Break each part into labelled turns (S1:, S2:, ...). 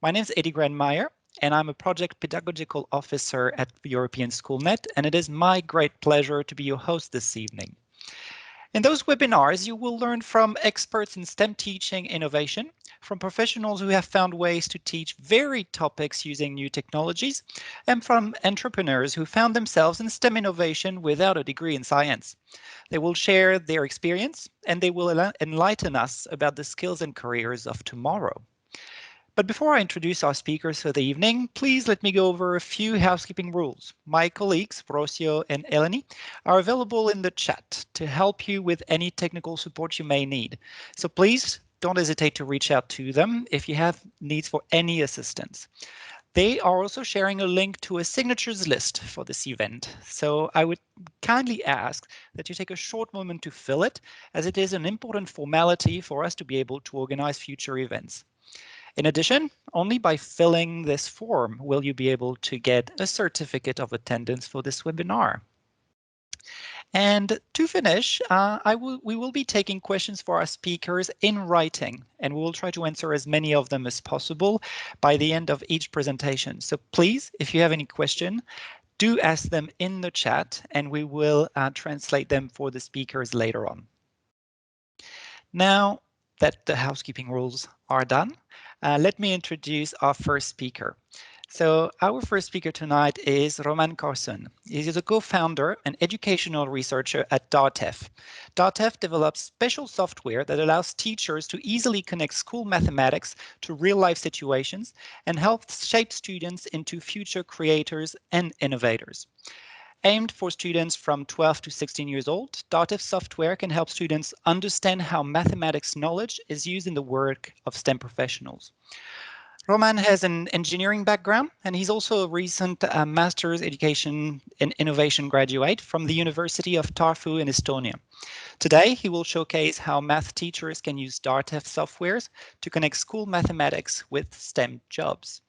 S1: My name is Eddie Grandmeyer, and I'm a Project Pedagogical Officer at European SchoolNet, and it is my great pleasure to be your host this evening. In those webinars, you will learn from experts in STEM teaching innovation, from professionals who have found ways to teach varied topics using new technologies, and from entrepreneurs who found themselves in STEM innovation without a degree in science. They will share their experience, and they will enlighten us about the skills and careers of tomorrow. But before I introduce our speakers for the evening, please let me go over a few housekeeping rules. My colleagues, Brosio and Eleni, are available in the chat to help you with any technical support you may need. So please don't hesitate to reach out to them if you have needs for any assistance. They are also sharing a link to a signatures list for this event. So I would kindly ask that you take a short moment to fill it, as it is an important formality for us to be able to organize future events. In addition, only by filling this form will you be able to get a certificate of attendance for this webinar. And to finish, we will be taking questions for our speakers in writing, and we will try to answer as many of them as possible by the end of each presentation. So please, if you have any question, do ask them in the chat, and we will translate them for the speakers later on. Now that the housekeeping rules are done, let me introduce our first speaker. So our first speaker tonight is Roman Carson. He is a co-founder and educational researcher at DARTEF. DARTEF develops special software that allows teachers to easily connect school mathematics to real-life situations and helps shape students into future creators and innovators. Aimed for students from 12 to 16 years old, DARTEF software can help students understand how mathematics knowledge is used in the work of STEM professionals. Roman has an engineering background, and he's also a recent master's education in innovation graduate from the University of Tartu in Estonia. Today, he will showcase how math teachers can use DARTEF softwares to connect school mathematics with STEM jobs.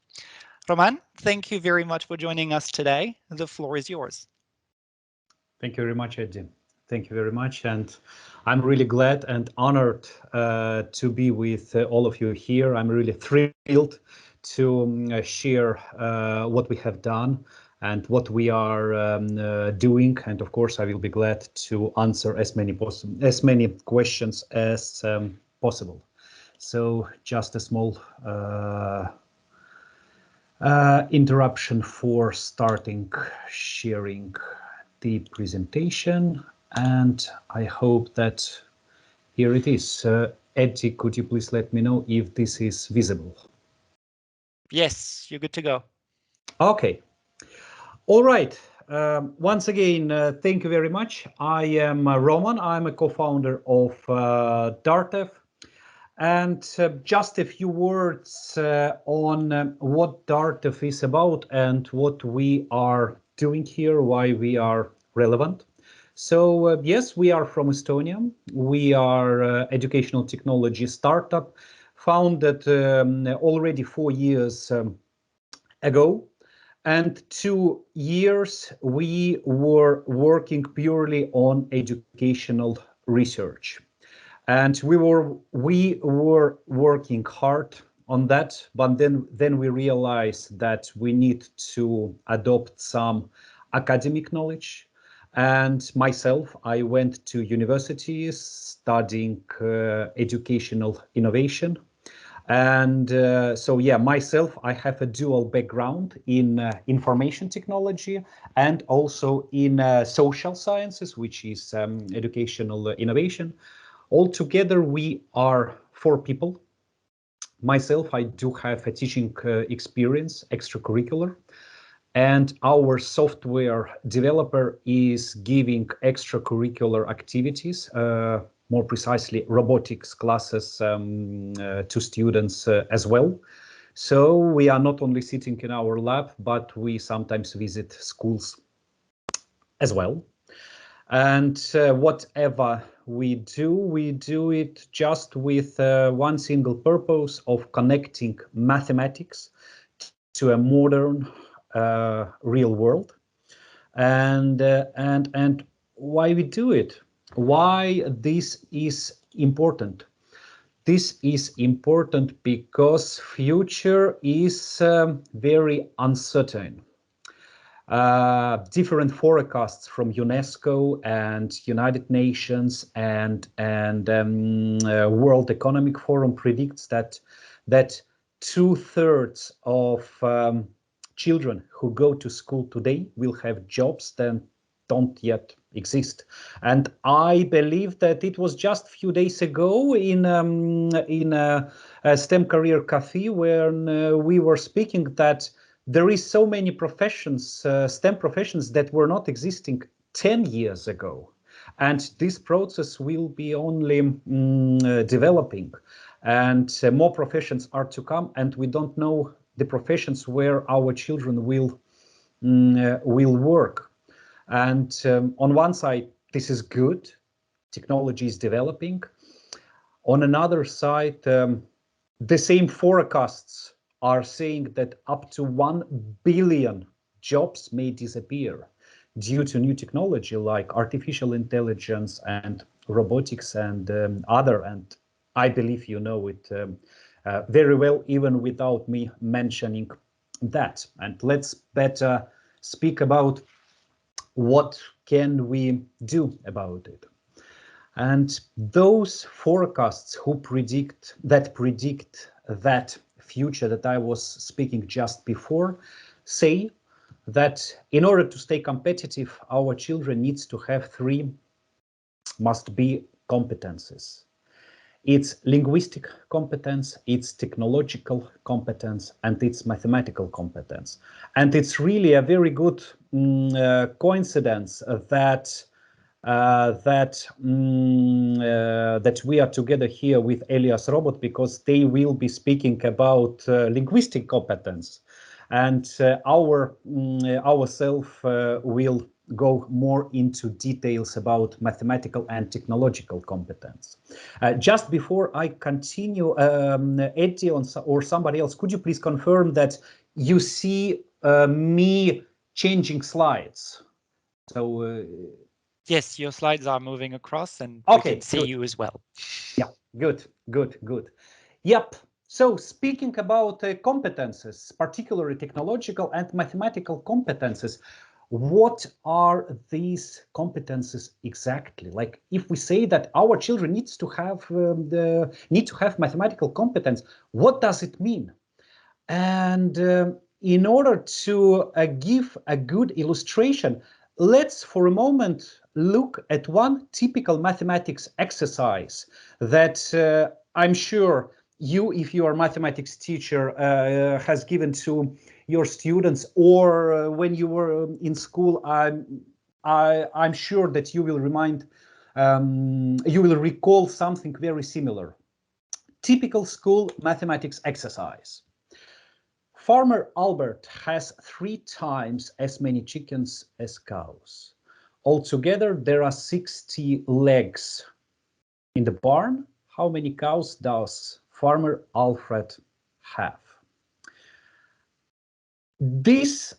S1: Roman, thank you very much for joining us today. The floor is yours.
S2: Thank you very much, Eddie. Thank you very much. And I'm really glad and honored to be with all of you here. I'm really thrilled to share what we have done and what we are doing. And of course, I will be glad to answer as many questions as possible. So just a small interruption for starting sharing the presentation, and I hope that here it is. Eddie, could you please let me know if this is visible?
S1: Yes, you're good to go.
S2: Okay. All right. Once again, thank you very much. I am Roman. I'm a co-founder of DARTEF. And just a few words on what DARTEF is about and what we are doing here, why we are relevant. So yes, we are from Estonia. We are educational technology startup founded already 4 years ago. And 2 years we were working purely on educational research. And we were working hard on that, but then we realized that we need to adopt some academic knowledge. And myself, I went to university studying educational innovation. And so, yeah, myself, I have a dual background in information technology and also in social sciences, which is educational innovation. Altogether, we are 4 people. Myself, I do have a teaching experience, extracurricular, and our software developer is giving extracurricular activities, more precisely robotics classes to students as well. So we are not only sitting in our lab, but we sometimes visit schools as well. And whatever we do it just with one single purpose of connecting mathematics to a modern real world. And why we do it? Why this is important? This is important because future is very uncertain. Different forecasts from UNESCO and United Nations and World Economic Forum predicts that 2/3 of children who go to school today will have jobs that don't yet exist. And I believe that it was just a few days ago in a STEM career cafe when we were speaking that there is so many professions, STEM professions that were not existing 10 years ago. And this process will be only developing, and more professions are to come, and we don't know the professions where our children will work. And on one side, this is good, technology is developing. On another side, the same forecasts are saying that up to 1 billion jobs may disappear due to new technology like artificial intelligence and robotics and other. And I believe you know it very well, even without me mentioning that. And let's better speak about what can we do about it. And those forecasts who predict that future that I was speaking just before say that in order to stay competitive, our children needs to have three must-be competences. It's linguistic competence, it's technological competence, and it's mathematical competence. And it's really a very good coincidence that that we are together here with Elias Robot, because they will be speaking about linguistic competence, and ourselves will go more into details about mathematical and technological competence. Just before I continue, Eddie or somebody else, could you please confirm that you see me changing slides? So.
S1: Yes, your slides are moving across and we
S2: Okay,
S1: can see
S2: good.
S1: you as well.
S2: Yeah, good. Yep. So speaking about competences, particularly technological and mathematical competences, what are these competences exactly? Like, if we say that our children need to have mathematical competence, what does it mean? And in order to give a good illustration, let's for a moment look at one typical mathematics exercise that I'm sure you, if you are a mathematics teacher, has given to your students, or when you were in school. I'm sure that you will you will recall something very similar. Typical school mathematics exercise. Farmer Albert has 3 times as many chickens as cows. Altogether, there are 60 legs in the barn. How many cows does Farmer Alfred have? This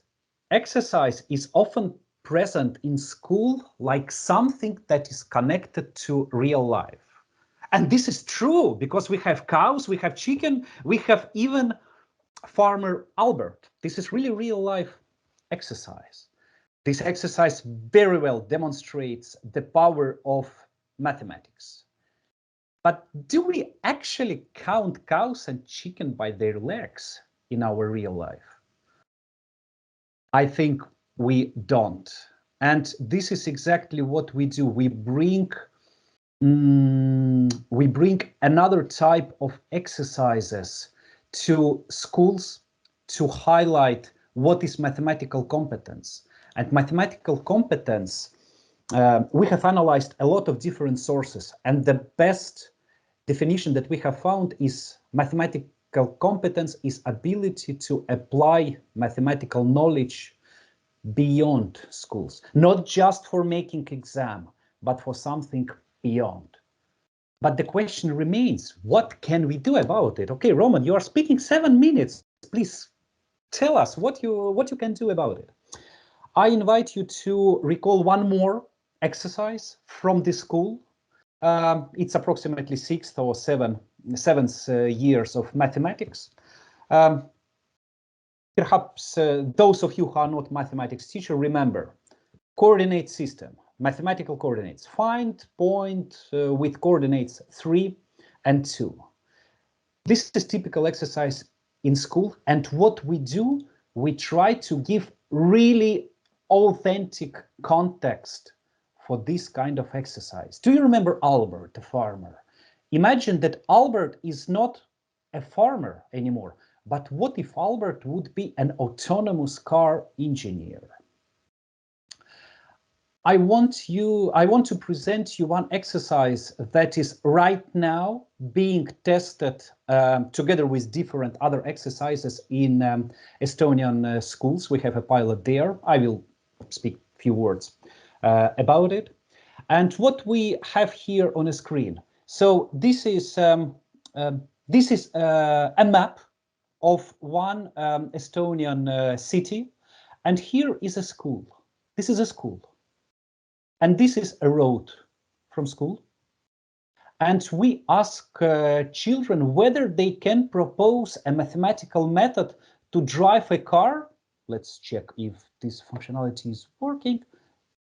S2: exercise is often present in school like something that is connected to real life. And this is true because we have cows, we have chicken, we have even Farmer Albert. This is really real life exercise. This exercise very well demonstrates the power of mathematics. But do we actually count cows and chicken by their legs in our real life? I think we don't. And this is exactly what we do. We bring another type of exercises to schools to highlight what is mathematical competence. And mathematical competence, we have analyzed a lot of different sources, and the best definition that we have found is mathematical competence is ability to apply mathematical knowledge beyond schools, not just for making exam, but for something beyond. But the question remains, what can we do about it? Okay, Roman, you are speaking 7 minutes. Please tell us what you can do about it. I invite you to recall one more exercise from this school. It's approximately 6 or 7 seventh years of mathematics. Perhaps those of you who are not mathematics teacher remember coordinate system, mathematical coordinates. Find point with coordinates 3 and 2. This is typical exercise in school, and what we do, we try to give really authentic context for this kind of exercise. Do you remember Albert, the farmer? Imagine that Albert is not a farmer anymore, but what if Albert would be an autonomous car engineer? I want to present you one exercise that is right now being tested together with different other exercises in Estonian schools. We have a pilot there. I will speak a few words about it. And what we have here on a screen. So this is a map of one Estonian city, and here is a school. This is a school. And this is a road from school. And we ask children whether they can propose a mathematical method to drive a car. Let's check if this functionality is working.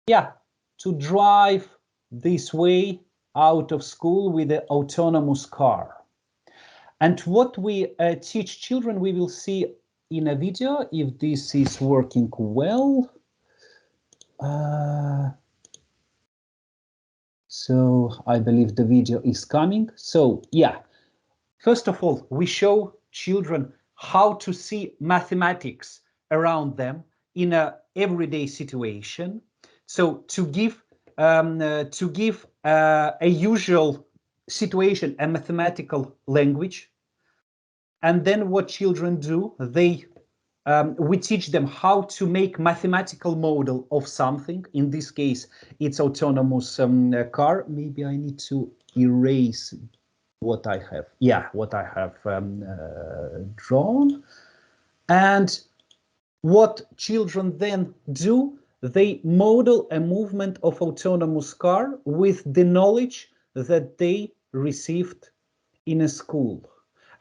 S2: Yeah, to drive this way out of school with an autonomous car. And what we teach children, we will see in a video if this is working well. So I believe the video is coming. So yeah, first of all, we show children how to see mathematics around them in a everyday situation. So to give a usual situation, a mathematical language. And then what children do, we teach them how to make mathematical model of something. In this case, it's autonomous car. Maybe I need to erase what I have. Yeah, what I have drawn. And what children then do, they model a movement of autonomous car with the knowledge that they received in a school.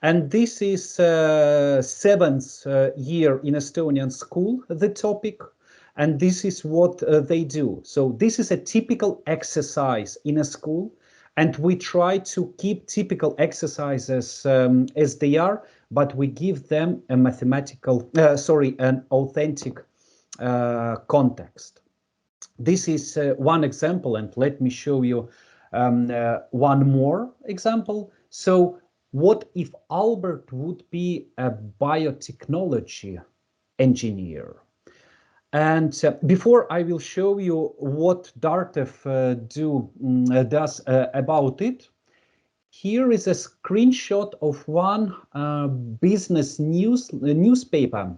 S2: And this is seventh year in Estonian school, the topic, and this is what they do. So this is a typical exercise in a school, and we try to keep typical exercises as they are, but we give them a an authentic context. This is one example, and let me show you one more example. So what if Albert would be a biotechnology engineer? And before I will show you what DARTEF does about it, here is a screenshot of one business newspaper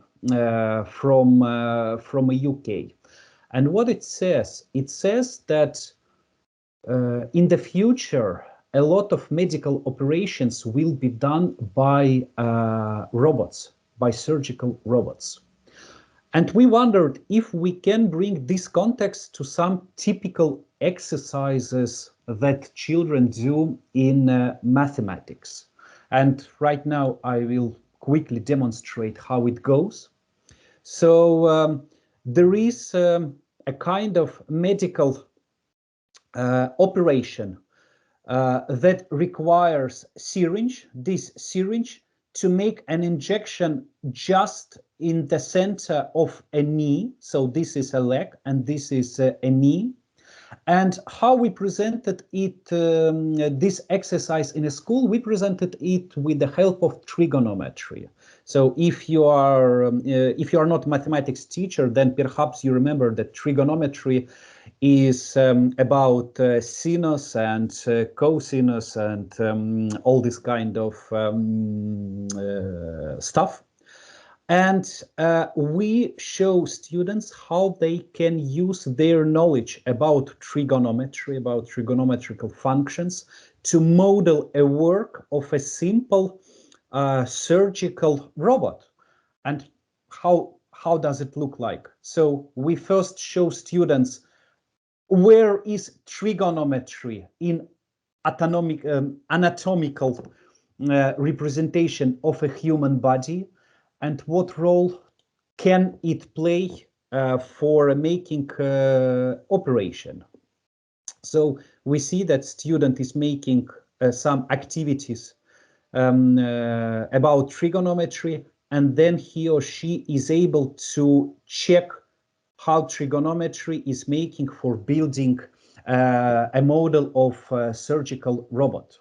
S2: from a UK. And what it says that in the future, a lot of medical operations will be done by robots, by surgical robots. And we wondered if we can bring this context to some typical exercises that children do in mathematics. And right now I will quickly demonstrate how it goes. So there is a kind of medical operation that requires this syringe to make an injection just in the center of a knee. So this is a leg and this is a knee. And how we presented it, this exercise in a school, we presented it with the help of trigonometry. So if you are not a mathematics teacher, then perhaps you remember that trigonometry is about sinus and cosinus and all this kind of stuff. And we show students how they can use their knowledge about trigonometry, about trigonometrical functions, to model a work of a simple surgical robot. And how does it look like? So we first show students where is trigonometry in anatomical representation of a human body, and what role can it play for making operation. So we see that student is making some activities about trigonometry, and then he or she is able to check how trigonometry is making for building a model of a surgical robot.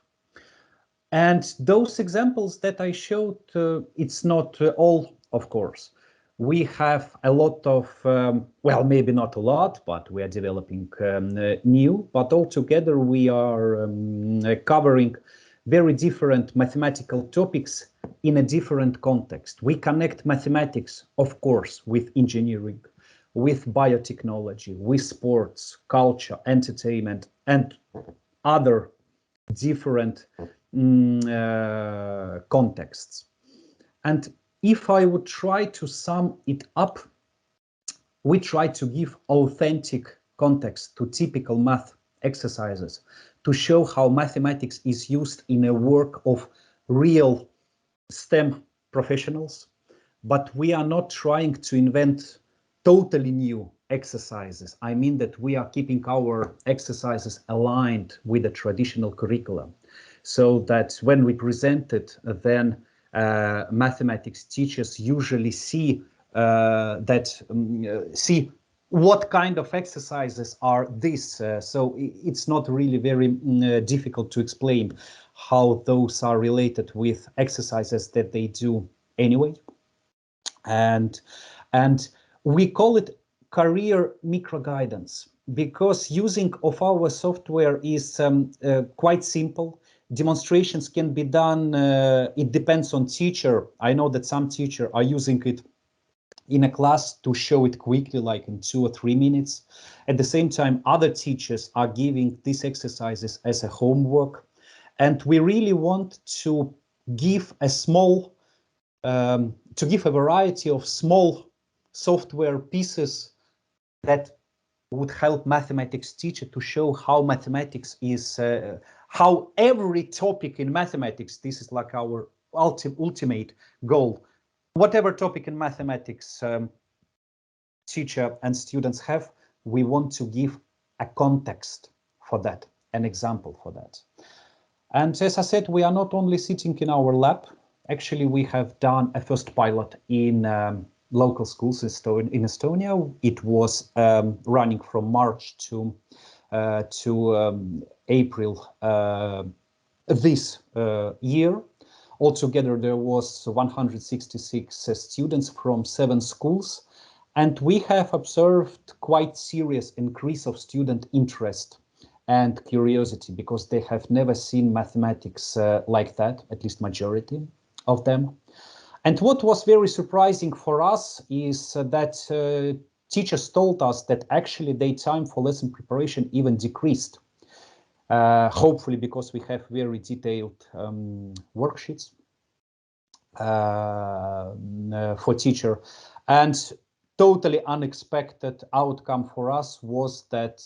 S2: And those examples that I showed, it's not all, of course. We have a lot of, well, maybe not a lot, but we are developing new, but altogether we are covering very different mathematical topics in a different context. We connect mathematics, of course, with engineering, with biotechnology, with sports, culture, entertainment, and other different contexts. And if I would try to sum it up, we try to give authentic context to typical math exercises to show how mathematics is used in a work of real STEM professionals, but we are not trying to invent totally new exercises. I mean that we are keeping our exercises aligned with the traditional curriculum, so that when we present it, then mathematics teachers usually see see what kind of exercises are this. So it's not really very difficult to explain how those are related with exercises that they do anyway. And we call it career microguidance because using of our software is quite simple. Demonstrations can be done. It depends on teacher. I know that some teachers are using it in a class to show it quickly, like in 2 or 3 minutes. At the same time, other teachers are giving these exercises as a homework. And we really want to give a small, to give a variety of small software pieces that would help mathematics teacher to show how mathematics is, how every topic in mathematics, this is like our ultimate goal. Whatever topic in mathematics teacher and students have, we want to give a context for that, an example for that. And as I said, we are not only sitting in our lab. Actually, we have done a first pilot in local schools in Estonia. It was running from March to April this year. Altogether, there was 166 students from 7 schools, and we have observed quite serious increase of student interest and curiosity because they have never seen mathematics like that, at least majority of them. And what was very surprising for us is that teachers told us that actually their time for lesson preparation even decreased. Hopefully because we have very detailed worksheets for teacher. And totally unexpected outcome for us was that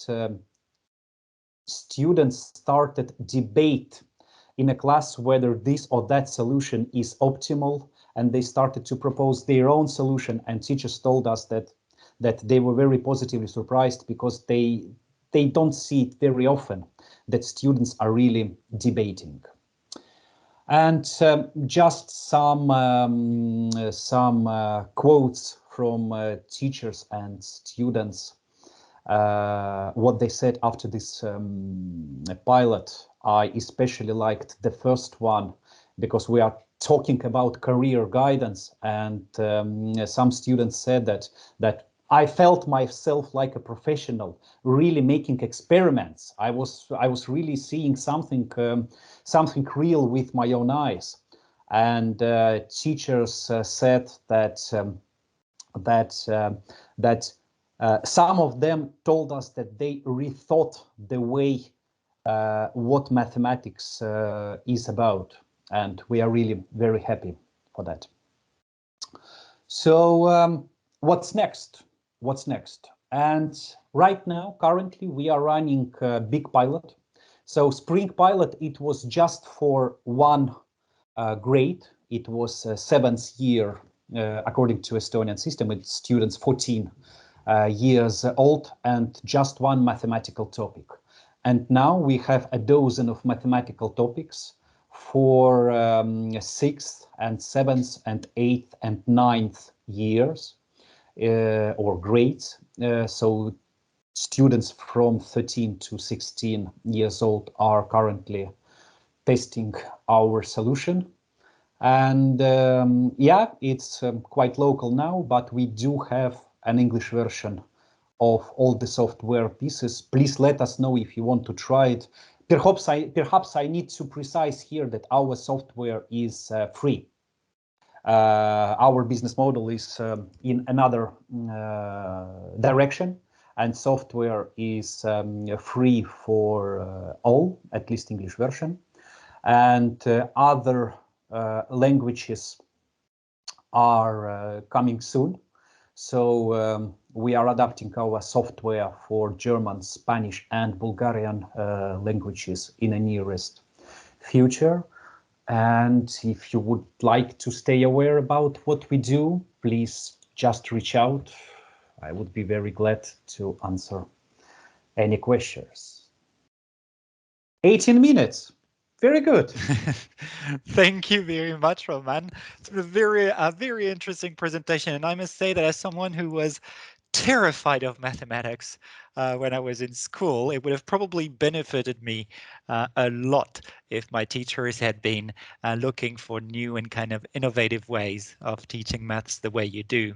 S2: students started debate in a class whether this or that solution is optimal, and they started to propose their own solution, and teachers told us that they were very positively surprised because they don't see it very often that students are really debating. And just some quotes from teachers and students, what they said after this pilot. I especially liked the first one because we are talking about career guidance, and some students said that I felt myself like a professional, really making experiments. I was really seeing something real with my own eyes. And teachers said that some of them told us that they rethought the way what mathematics is about, and we are really very happy for that. So what's next? What's next? And right now, currently, we are running a big pilot. So Spring Pilot, it was just for one grade. It was seventh year, according to Estonian system, it's students 14 years old and just one mathematical topic. And now we have a dozen of mathematical topics for sixth and seventh and eighth and ninth years or grades. So students from 13 to 16 years old are currently testing our solution. And yeah, it's quite local now, but we do have an English version of all the software pieces. Please let us know if you want to try it. Perhaps I need to precise here that our software is free. Our business model is in another direction, and software is free for all, at least English version. And other languages are coming soon. So we are adapting our software for German, Spanish, and Bulgarian languages in the nearest future. And if you would like to stay aware about what we do, please just reach out. I would be very glad to answer any questions. 18 minutes. Very good.
S1: Thank you very much, Roman. It's been a very interesting presentation. And I must say that as someone who was terrified of mathematics when I was in school, it would have probably benefited me a lot if my teachers had been looking for new and kind of innovative ways of teaching maths the way you do.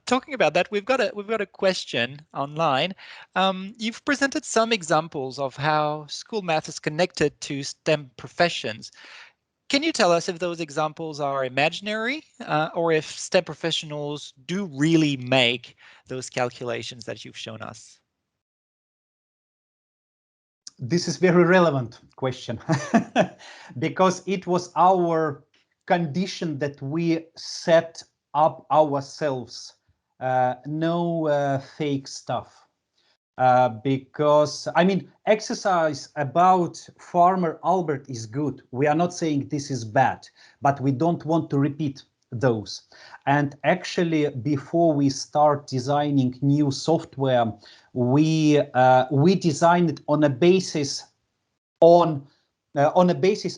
S1: Talking about that, we've got a question online. You've presented some examples of how school math is connected to STEM professions. Can you tell us if those examples are imaginary or if STEM professionals do really make those calculations that you've shown us?
S2: This is very relevant question because it was our condition that we set up ourselves. No fake stuff. Because I mean, exercise about Farmer Albert is good. We are not saying this is bad, but we don't want to repeat those. And actually, before we start designing new software, we design it on a basis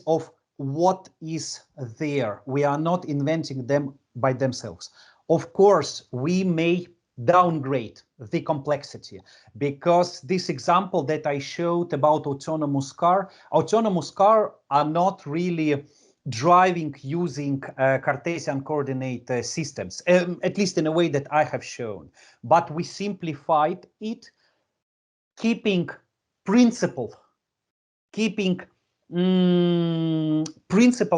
S2: of what is there. We are not inventing them by themselves. Of course, we may downgrade the complexity because this example that I showed about autonomous car are not really driving using Cartesian coordinate systems, at least in a way that I have shown. But we simplified it, keeping principle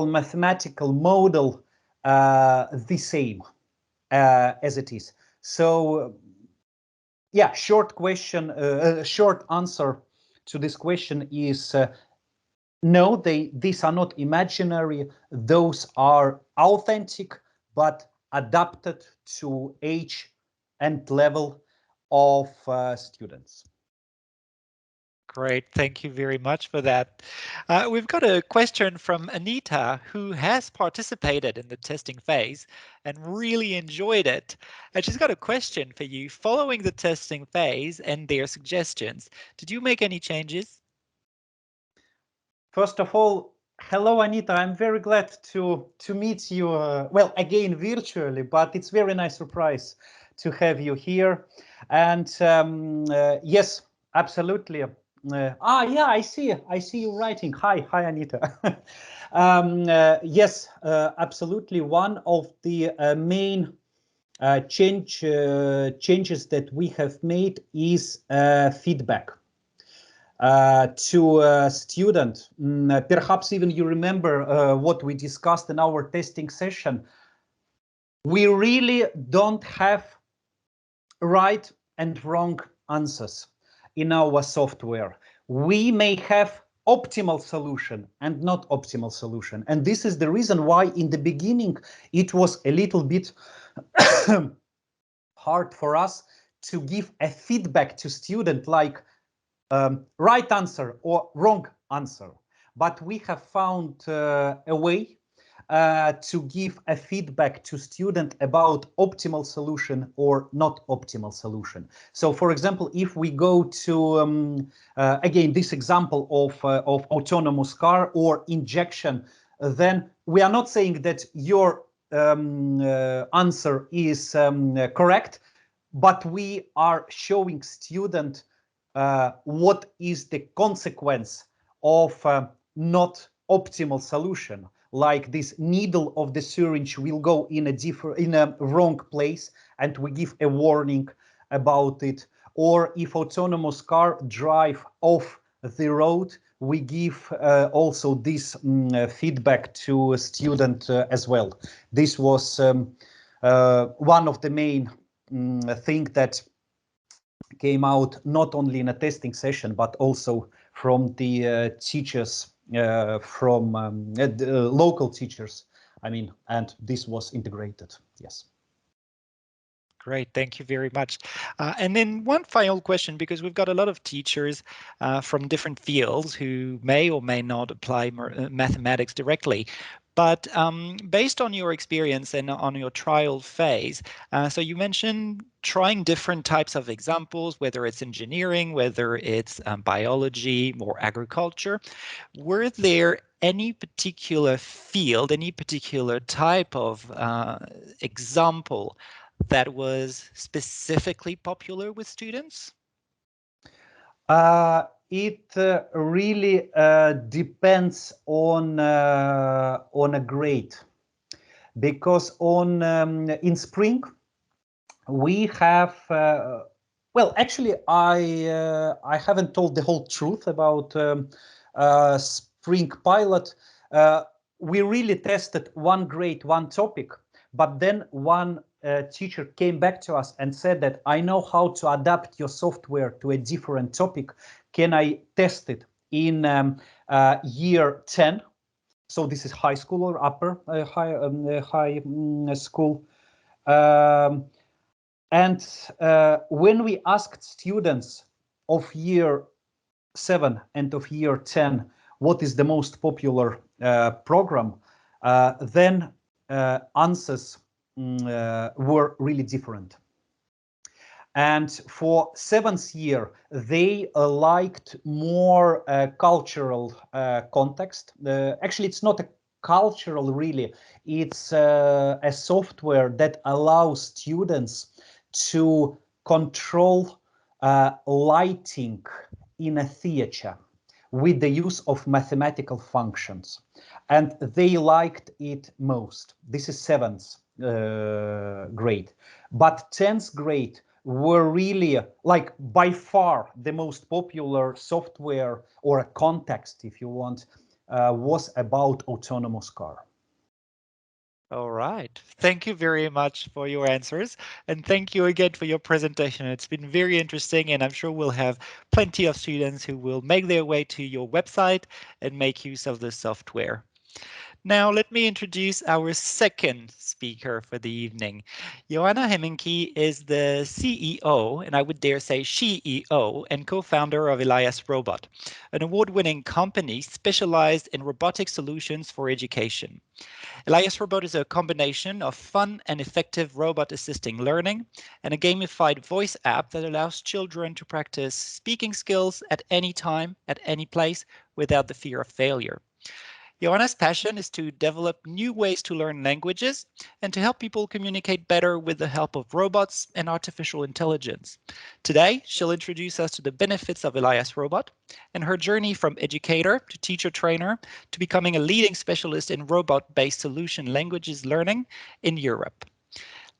S2: mathematical model the same as it is. So yeah, short answer to this question is no, these are not imaginary. Those are authentic, but adapted to age and level of students.
S1: Great, thank you very much for that. We've got a question from Anita, who has participated in the testing phase and really enjoyed it. And she's got a question for you. Following the testing phase and their suggestions, did you make any changes?
S2: First of all, hello, Anita. I'm very glad to meet you. Well, again, virtually, but it's very nice surprise to have you here. And yes, absolutely. Yeah, I see you writing. Hi, Anita. Yes, absolutely. One of the main changes that we have made is feedback to a student. Perhaps even you remember what we discussed in our testing session. We really don't have right and wrong answers in our software. We may have optimal solution and not optimal solution. And this is the reason why in the beginning it was a little bit hard for us to give a feedback to student like right answer or wrong answer. But we have found a way to give a feedback to student about optimal solution or not optimal solution. So, for example, if we go to again this example of autonomous car or injection, then we are not saying that your answer is correct, but we are showing student what is the consequence of not optimal solution. Like this needle of the syringe will go in a wrong place, and we give a warning about it. Or if autonomous car drive off the road, we give also this feedback to a student as well. This was one of the main thing that came out not only in a testing session, but also from the teachers, from the local teachers. I mean, and this was integrated. Yes.
S1: Great, thank you very much. And then one final question, because we've got a lot of teachers from different fields who may or may not apply mathematics directly. But based on your experience and on your trial phase, so you mentioned trying different types of examples, whether it's engineering, whether it's biology or agriculture. Were there any particular field, any particular type of example that was specifically popular with students?
S2: It really depends on a grade, because on in spring we have well, actually I haven't told the whole truth about spring pilot. We really tested one grade, one topic, but then one teacher came back to us and said that I know how to adapt your software to a different topic. Can I test it in year 10? So this is high school or upper high school. And when we asked students of year 7 and of year 10 what is the most popular program, then answers were really different. And for 7th year, they liked more cultural context. Actually, it's not a cultural really. It's a software that allows students to control lighting in a theater with the use of mathematical functions. And they liked it most. This is 7th grade. But 10th grade were really, like, by far the most popular software or a context, if you want, was about autonomous car.
S1: All right. Thank you very much for your answers. And thank you again for your presentation. It's been very interesting, and I'm sure we'll have plenty of students who will make their way to your website and make use of the software. Now, let me introduce our second speaker for the evening. Joanna Hemminki is the CEO, and I would dare say she-EO, and co-founder of Elias Robot, an award-winning company specialized in robotic solutions for education. Elias Robot is a combination of fun and effective robot assisting learning and a gamified voice app that allows children to practice speaking skills at any time, at any place, without the fear of failure. Joanna's passion is to develop new ways to learn languages and to help people communicate better with the help of robots and artificial intelligence. Today, she'll introduce us to the benefits of Elias Robot and her journey from educator to teacher trainer to becoming a leading specialist in robot-based solution languages learning in Europe.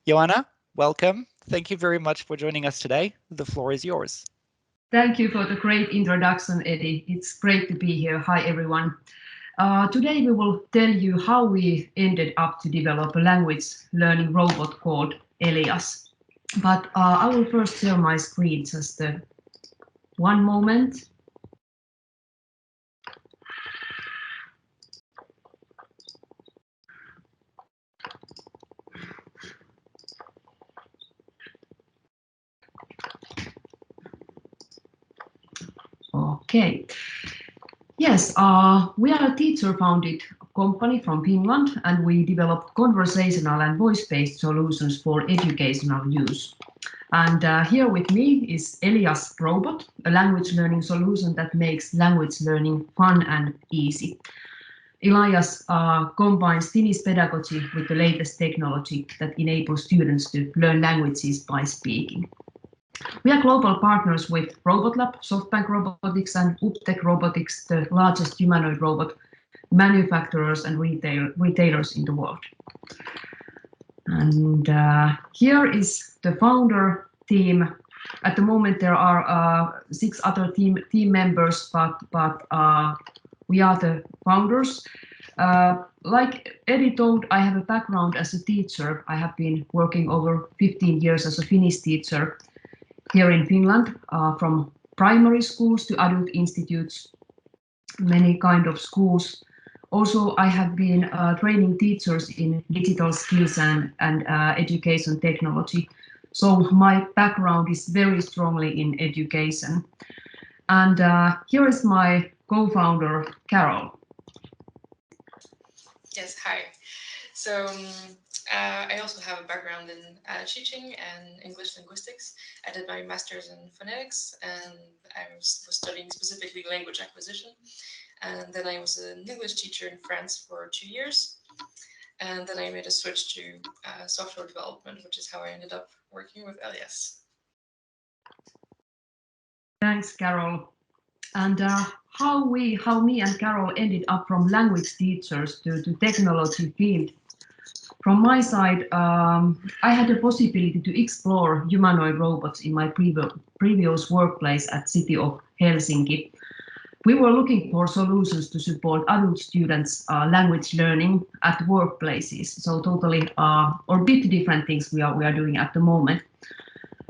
S1: Joanna, welcome. Thank you very much for joining us today. The floor is yours.
S3: Thank you for the great introduction, Eddie. It's great to be here. Hi, everyone. Today we will tell you how we ended up to develop a language learning robot called Elias. But I will first share my screen, just one moment. Okay. Yes, we are a teacher-founded company from Finland, and we develop conversational and voice-based solutions for educational use. And here with me is Elias Robot, a language learning solution that makes language learning fun and easy. Elias combines Finnish pedagogy with the latest technology that enables students to learn languages by speaking. We are global partners with Robot Lab, SoftBank Robotics, and Uptech Robotics, the largest humanoid robot manufacturers and retailers in the world. And here is the founder team. At the moment, there are 6 other team members, but we are the founders. Like Eddie told, I have a background as a teacher. I have been working over 15 years as a Finnish teacher here in Finland, from primary schools to adult institutes, many kind of schools. Also, I have been training teachers in digital skills and education technology. So my background is very strongly in education. And here is my co-founder, Carol.
S4: Yes, hi. So I also have a background in teaching and English linguistics. I did my master's in phonetics, and I was studying specifically language acquisition. And then I was an English teacher in France for 2 years. And then I made a switch to software development, which is how I ended up working with Elias.
S3: Thanks, Carol. And how me and Carol ended up from language teachers to technology field. From my side, I had the possibility to explore humanoid robots in my previous workplace at City of Helsinki. We were looking for solutions to support adult students' language learning at workplaces. So totally or bit different things we are doing at the moment.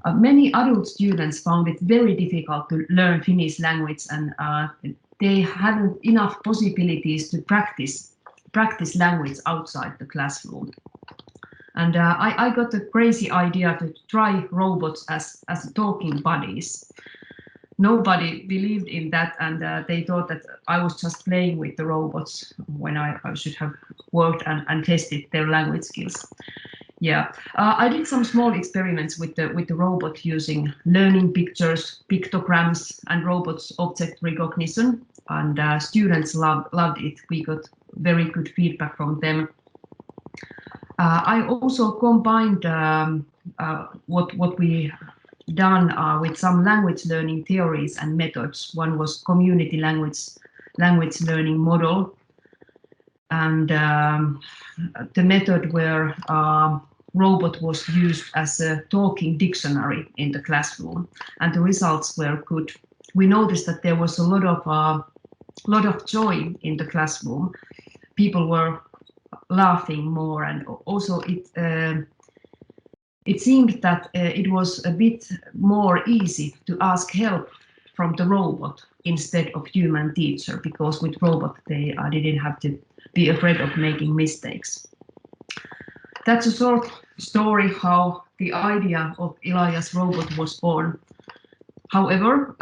S3: Many adult students found it very difficult to learn Finnish language, and they hadn't enough possibilities to practice language outside the classroom. And I got a crazy idea to try robots as talking buddies. Nobody believed in that, and they thought that I was just playing with the robots when I should have worked and tested their language skills. Yeah, I did some small experiments with the robot using learning pictures, pictograms, and robots object recognition, and students loved it. We got very good feedback from them. I also combined what we done with some language learning theories and methods. One was community language learning model, and the method where robot was used as a talking dictionary in the classroom, and the results were good. We noticed that there was a lot of joy in the classroom. People were laughing more, and also it seemed that it was a bit more easy to ask help from the robot instead of human teacher, because with robot they didn't have to be afraid of making mistakes. That's a short story how the idea of Elias Robot was born. However,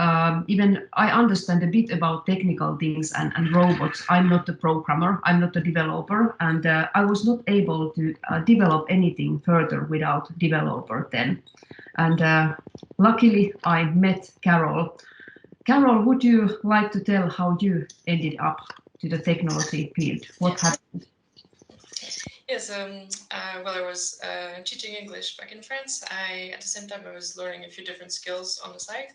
S3: even I understand a bit about technical things and robots. I'm not a programmer, I'm not a developer, and I was not able to develop anything further without developer then. And luckily I met Carol. Carol, would you like to tell how you ended up to the technology field? What happened?
S4: Yes, while I was teaching English back in France, at the same time I was learning a few different skills on the side,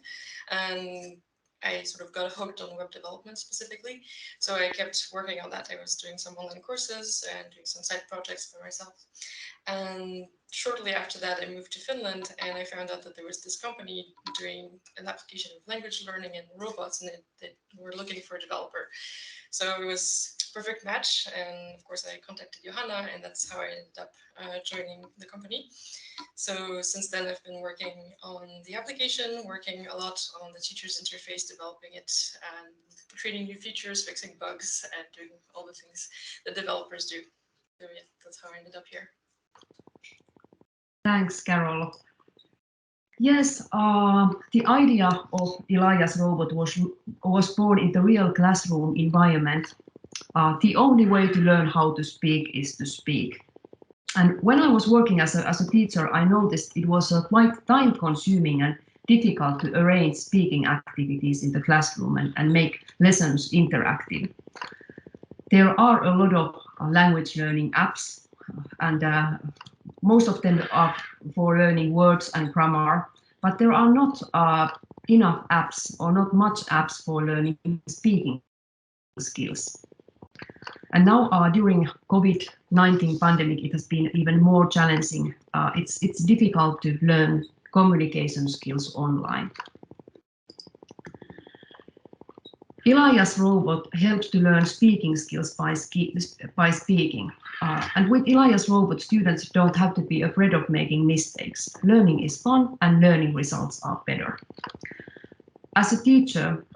S4: and I sort of got hooked on web development specifically. So I kept working on that. I was doing some online courses and doing some side projects for myself. And shortly after that, I moved to Finland, and I found out that there was this company doing an application of language learning and robots, and they were looking for a developer. So it was a perfect match, and of course I contacted Johanna, and that's how I ended up joining the company. So since then I've been working on the application, working a lot on the teacher's interface, developing it, and creating new features, fixing bugs, and doing all the things that developers do. So yeah, that's how I ended up here.
S3: Thanks, Carol. Yes, the idea of Elias Robot was born in the real classroom environment. The only way to learn how to speak is to speak. And when I was working as a teacher, I noticed it was quite time-consuming and difficult to arrange speaking activities in the classroom and make lessons interactive. There are a lot of language learning apps, and most of them are for learning words and grammar, but there are not enough apps or not much apps for learning speaking skills. And now during COVID-19 pandemic, it has been even more challenging. It's difficult to learn communication skills online. Elias Robot helps to learn speaking skills by speaking. And with Elias Robot, students don't have to be afraid of making mistakes. Learning is fun and learning results are better. As a teacher,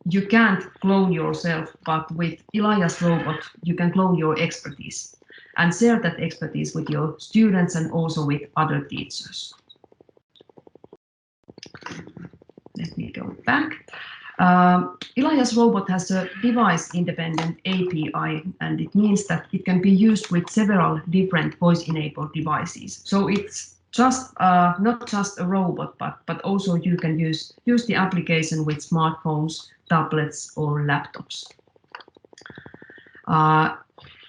S3: you can't clone yourself, but with Elias Robot, you can clone your expertise and share that expertise with your students and also with other teachers. Let me go back. Elias Robot has a device-independent API, and it means that it can be used with several different voice-enabled devices. So it's just not just a robot, but also you can use the application with smartphones, tablets, or laptops.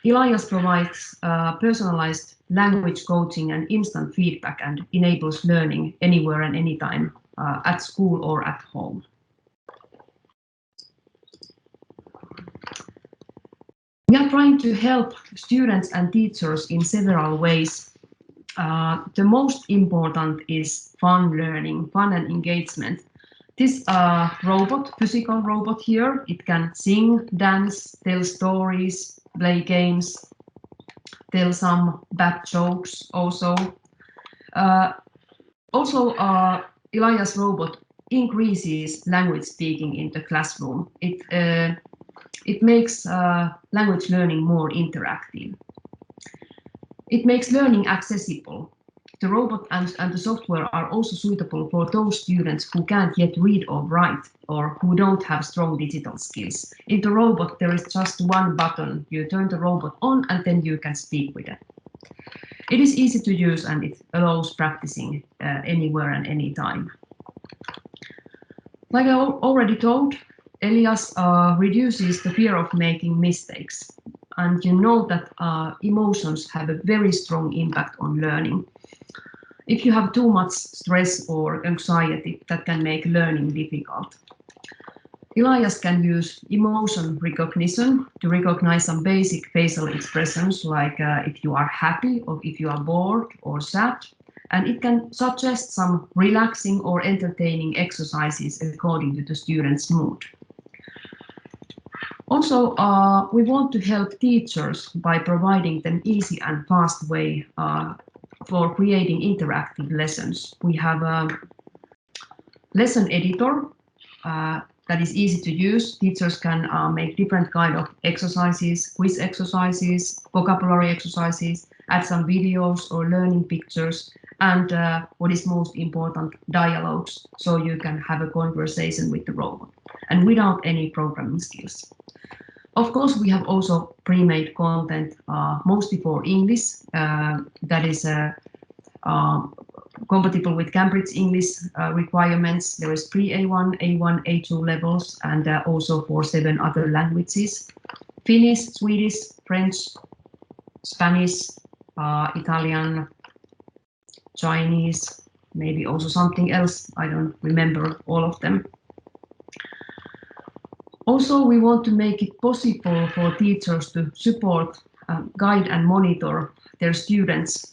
S3: Elias provides personalized language coaching and instant feedback and enables learning anywhere and anytime at school or at home. We are trying to help students and teachers in several ways. The most important is fun learning, fun and engagement. This physical robot here, it can sing, dance, tell stories, play games, tell some bad jokes also. Elias Robot increases language speaking in the classroom. It makes language learning more interactive. It makes learning accessible. The robot and the software are also suitable for those students who can't yet read or write or who don't have strong digital skills. In the robot, there is just one button. You turn the robot on and then you can speak with it. It is easy to use and it allows practicing anywhere and anytime. Like I already told, Elias reduces the fear of making mistakes. And you know that emotions have a very strong impact on learning. If you have too much stress or anxiety, that can make learning difficult. Elias can use emotion recognition to recognize some basic facial expressions like if you are happy or if you are bored or sad. And it can suggest some relaxing or entertaining exercises according to the student's mood. Also, we want to help teachers by providing them easy and fast way for creating interactive lessons. We have a lesson editor that is easy to use. Teachers can make different kind of exercises, quiz exercises, vocabulary exercises, add some videos or learning pictures, and what is most important, dialogues, so you can have a conversation with the robot, and without any programming skills. Of course, we have also pre-made content, mostly for English, that is compatible with Cambridge English requirements. There is pre-A1, A1, A2 levels, and also for 7 other languages: Finnish, Swedish, French, Spanish, Italian, Chinese, maybe also something else. I don't remember all of them. Also, we want to make it possible for teachers to support, guide and monitor their students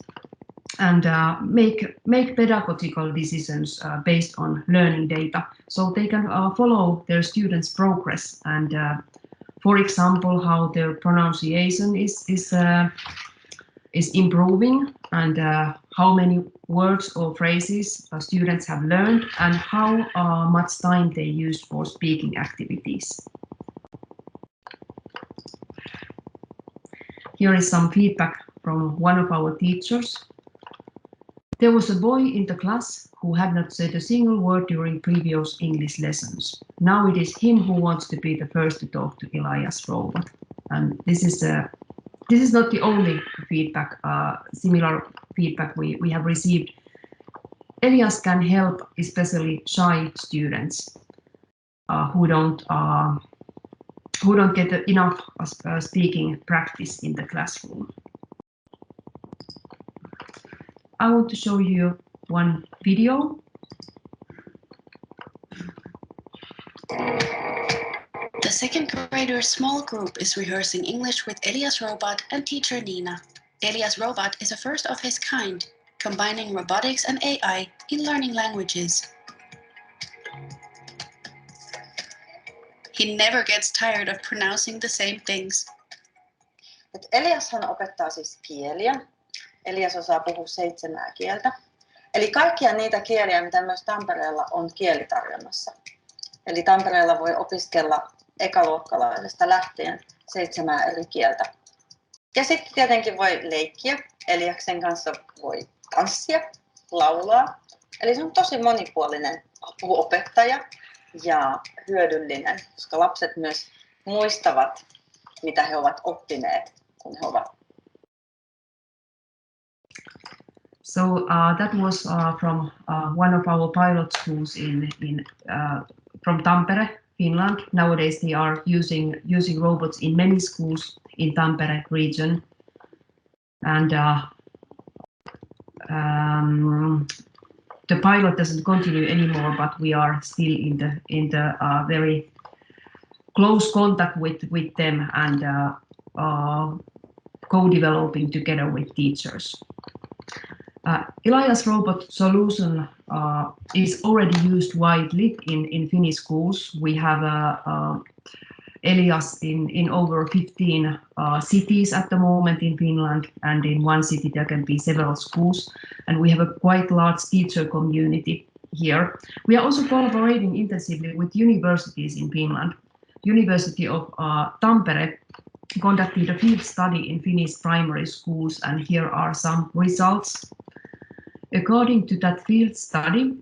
S3: and make pedagogical decisions based on learning data, so they can follow their students' progress and, for example, how their pronunciation is improving and how many words or phrases students have learned and how much time they use for speaking activities. Here is some feedback from one of our teachers. There was a boy in the class who had not said a single word during previous English lessons. Now it is him who wants to be the first to talk to Elias Robot. And this is not the only feedback, similar feedback we have received. Elias can help especially shy students who don't get enough speaking practice in the classroom. I want to show you one video.
S5: The second grader's small group is rehearsing English with Elias Robot and teacher Nina. Elias Robot is a first of his kind, combining robotics and AI in learning languages. He never gets tired of pronouncing the same things.
S6: Eliashan opettaa siis kieliä. Elias osaa puhua 7 kieltä. Eli kaikkia niitä kieliä, mitä myös Tampereella on kielitarjonnassa. Eli Tampereella voi opiskella ekaluokkalaisesta lähtien 7 eri kieltä. Ja sitten tietenkin voi leikkiä. Eliaksen kanssa voi tanssia, laulaa. Eli se on tosi monipuolinen apuopettaja ja hyödyllinen, koska lapset myös muistavat, mitä he ovat oppineet, kun he ovat.
S3: So that was from one of our pilot schools from Tampere, Finland. Nowadays they are using robots in many schools in Tampere region, and the pilot doesn't continue anymore, but we are still in the very close contact with them and co-developing together with teachers. Elias Robot solution is already used widely in Finnish schools. We have Elias in over 15 cities at the moment in Finland, and in one city there can be several schools, and we have a quite large teacher community here. We are also collaborating intensively with universities in Finland. University of Tampere conducted a field study in Finnish primary schools, and here are some results. According to that field study,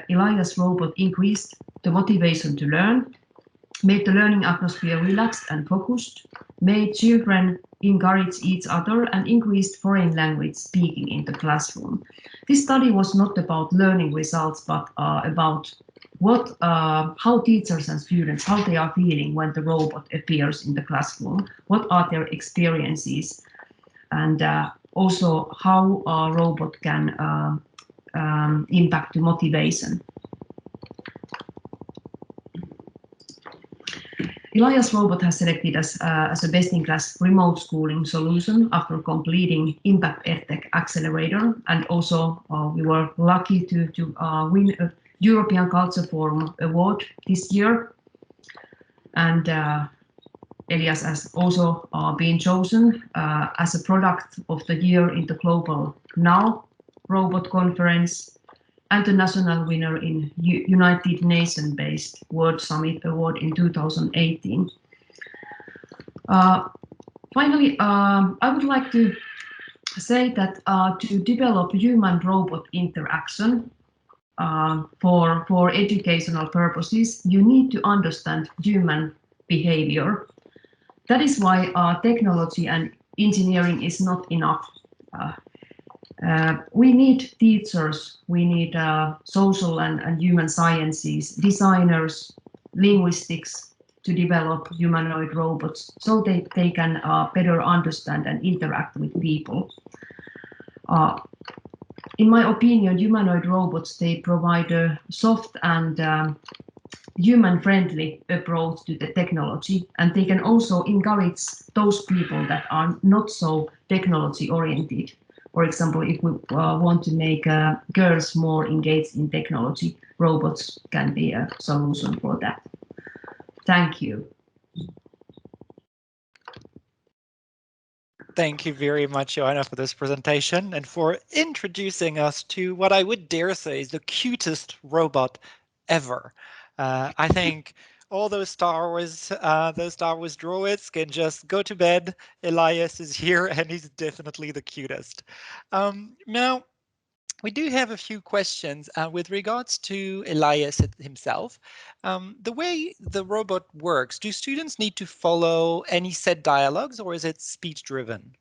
S3: Elias Robot increased the motivation to learn, made the learning atmosphere relaxed and focused, made children encourage each other, and increased foreign language speaking in the classroom. This study was not about learning results, but about how teachers and students, how they are feeling when the robot appears in the classroom, what are their experiences, and also how a robot can impact the motivation. Elias Robot has selected as a best-in-class remote schooling solution after completing Impact EdTech Accelerator, and also we were lucky to win a European Culture Forum Award this year. And Elias has also been chosen as a product of the year in the Global Now Robot Conference and the national winner in United Nations-based World Summit Award in 2018. Finally, I would like to say that to develop human-robot interaction for educational purposes, you need to understand human behavior. That is why technology and engineering is not enough. We need teachers, we need social and human sciences, designers, linguistics to develop humanoid robots so they can better understand and interact with people. In my opinion, humanoid robots, they provide a soft and human-friendly approach to the technology, and they can also encourage those people that are not so technology-oriented. For example, if we want to make girls more engaged in technology, robots can be a solution for that. Thank you.
S1: Thank you very much, Joanna, for this presentation and for introducing us to what I would dare say is the cutest robot ever. I think all those Star Wars droids can just go to bed. Elias is here, and he's definitely the cutest. Now, We do have a few questions with regards to Elias himself. The way the robot works, do students need to follow any set dialogues or is it speech driven?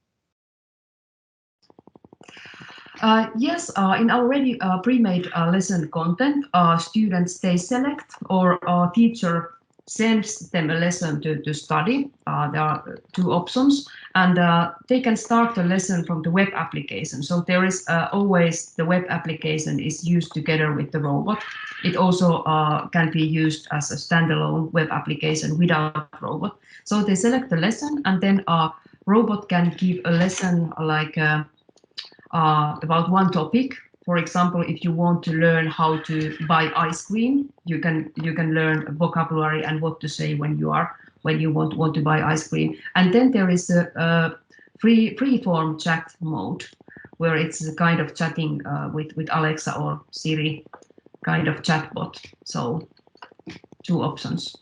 S3: Yes, in already pre-made lesson content, students they select or teacher sends them a lesson to study. There are two options, and they can start the lesson from the web application. So there is always the web application is used together with the robot. It also can be used as a standalone web application without robot. So they select the lesson, and then robot can give a lesson like about one topic. For example, if you want to learn how to buy ice cream, you can learn vocabulary and what to say when you want to buy ice cream. And then there is a free form chat mode where it's a kind of chatting with Alexa or Siri kind of chatbot. So two options.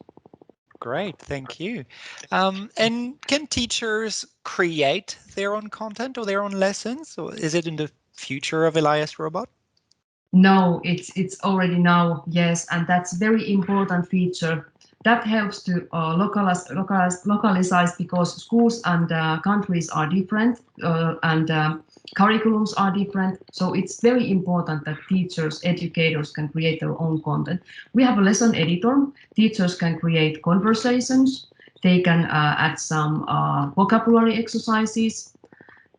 S1: Great, thank you. And can teachers create their own content or their own lessons? Or is it in the future of Elias Robot?
S3: No, it's already now, yes, and that's very important feature. That helps to localize because schools and countries are different and curriculums are different. So it's very important that teachers, educators can create their own content. We have a lesson editor. Teachers can create conversations. They can add some vocabulary exercises.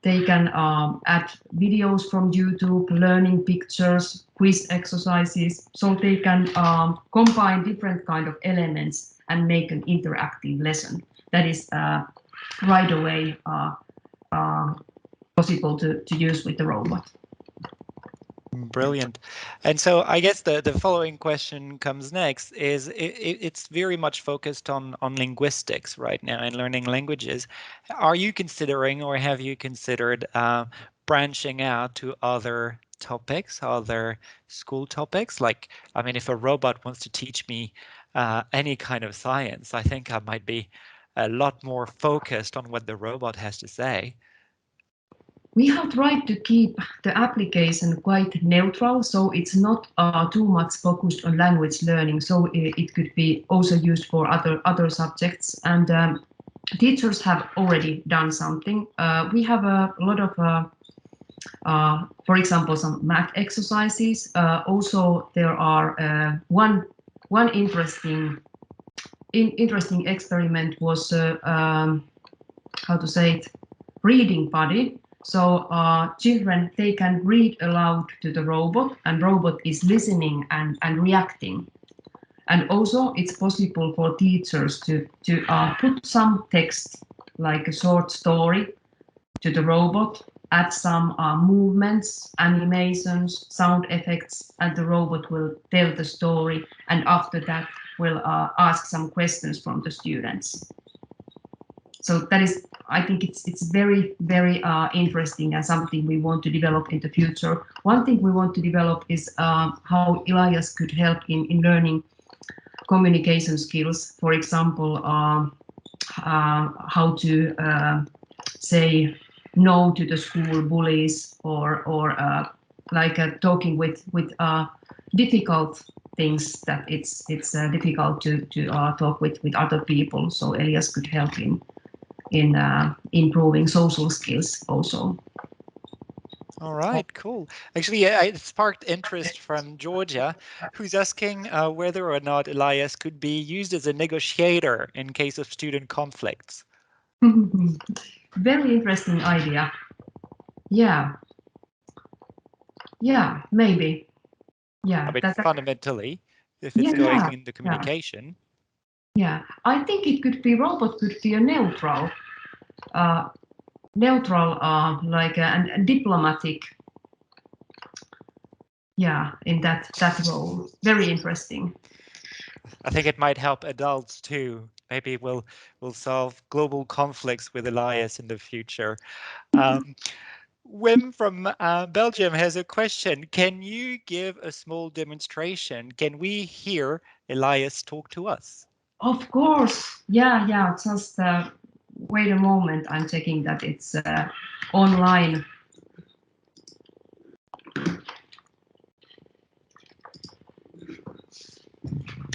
S3: They can add videos from YouTube, learning pictures, quiz exercises, so they can combine different kind of elements and make an interactive lesson that is right away possible to use with the robot.
S1: Brilliant. And so I guess the following question comes next is it's very much focused on linguistics right now and learning languages. Are you considering or have you considered branching out to other topics, other school topics? Like, I mean, if a robot wants to teach me any kind of science, I think I might be a lot more focused on what the robot has to say.
S3: We have tried to keep the application quite neutral, so it's not too much focused on language learning. So it could be also used for other subjects. And teachers have already done something. We have a lot of, for example, some math exercises. Also, there are one interesting experiment was how to say it, reading buddy. So children, they can read aloud to the robot and robot is listening and reacting. And also it's possible for teachers to put some text like a short story to the robot, add some movements, animations, sound effects, and the robot will tell the story. And after that, will ask some questions from the students. So that is, I think it's very interesting and something we want to develop in the future. One thing we want to develop is how Elias could help in learning communication skills. For example, how to say no to the school bullies or like talking with difficult things that it's difficult to talk with other people. So Elias could help in improving social skills also.
S1: All right, cool. Actually, it sparked interest from Georgia, who's asking whether or not Elias could be used as a negotiator in case of student conflicts.
S3: Very interesting idea. Yeah, maybe. Yeah,
S1: I mean, fundamentally, if it's
S3: yeah,
S1: going in the communication.
S3: Yeah, I think it could be robot could be a neutral, like and diplomatic. Yeah, in that role. Very interesting.
S1: I think it might help adults too. Maybe we'll solve global conflicts with Elias in the future. Wim from Belgium has a question. Can you give a small demonstration? Can we hear Elias talk to us?
S3: Of course. Yeah. Just wait a moment. I'm checking that it's online.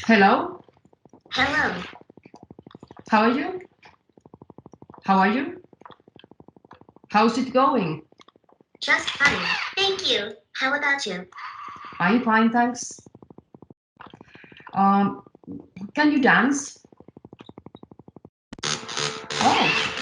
S3: Hello.
S7: Hello.
S3: How are you? How are you? How's it going?
S7: Just fine. Thank you. How about you?
S3: I'm fine, thanks. Can you dance? Oh,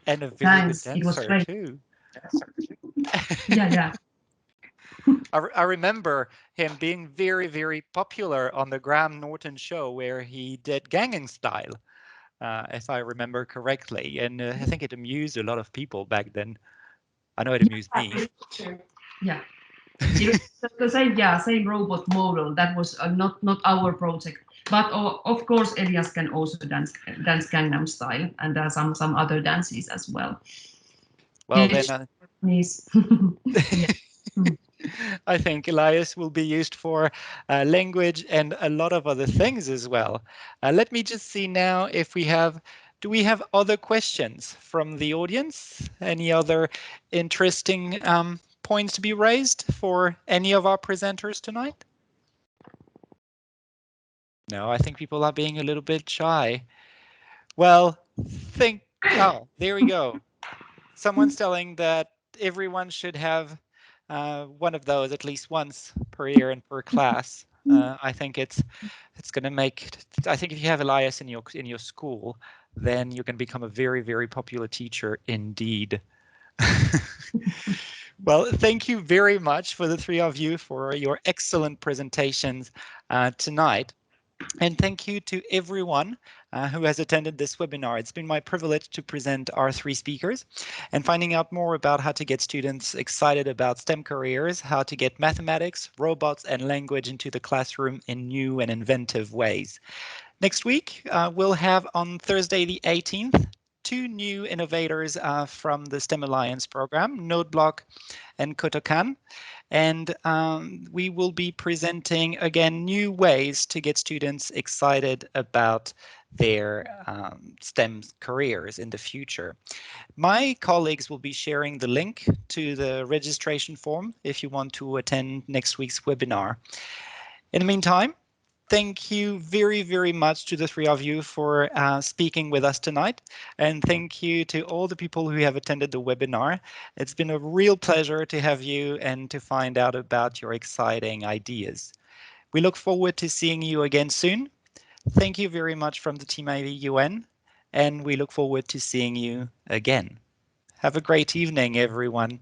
S1: And a very good
S3: thanks. It was
S1: dancer
S3: great.
S1: too.
S3: Yeah.
S1: I remember him being very, very popular on the Graham Norton show where he did Gangnam Style, if I remember correctly. And I think it amused a lot of people back then. I know it amused me.
S3: Yeah. It was the same robot model. That was not our project, but of course Elias can also dance Gangnam Style and some other dances as well.
S1: Well, then
S3: Yes.
S1: I think Elias will be used for language and a lot of other things as well. Let me just see now if do we have other questions from the audience? Any other interesting points to be raised for any of our presenters tonight? No, I think people are being a little bit shy. Well, oh, there we go. Someone's telling that everyone should have one of those at least once per year and per class. I think it's going to make. I think if you have Elias in your school, then you can become a very, very popular teacher indeed. Well, thank you very much for the three of you for your excellent presentations tonight. And thank you to everyone who has attended this webinar. It's been my privilege to present our three speakers and finding out more about how to get students excited about STEM careers, how to get mathematics, robots, and language into the classroom in new and inventive ways. Next week, we'll have on Thursday the 18th, two new innovators from the STEM Alliance program, Nodeblock and Kotokan. And we will be presenting, again, new ways to get students excited about their STEM careers in the future. My colleagues will be sharing the link to the registration form if you want to attend next week's webinar. In the meantime, thank you very, very much to the three of you for speaking with us tonight. And thank you to all the people who have attended the webinar. It's been a real pleasure to have you and to find out about your exciting ideas. We look forward to seeing you again soon. Thank you very much from the Team AVUN, and we look forward to seeing you again. Have a great evening, everyone.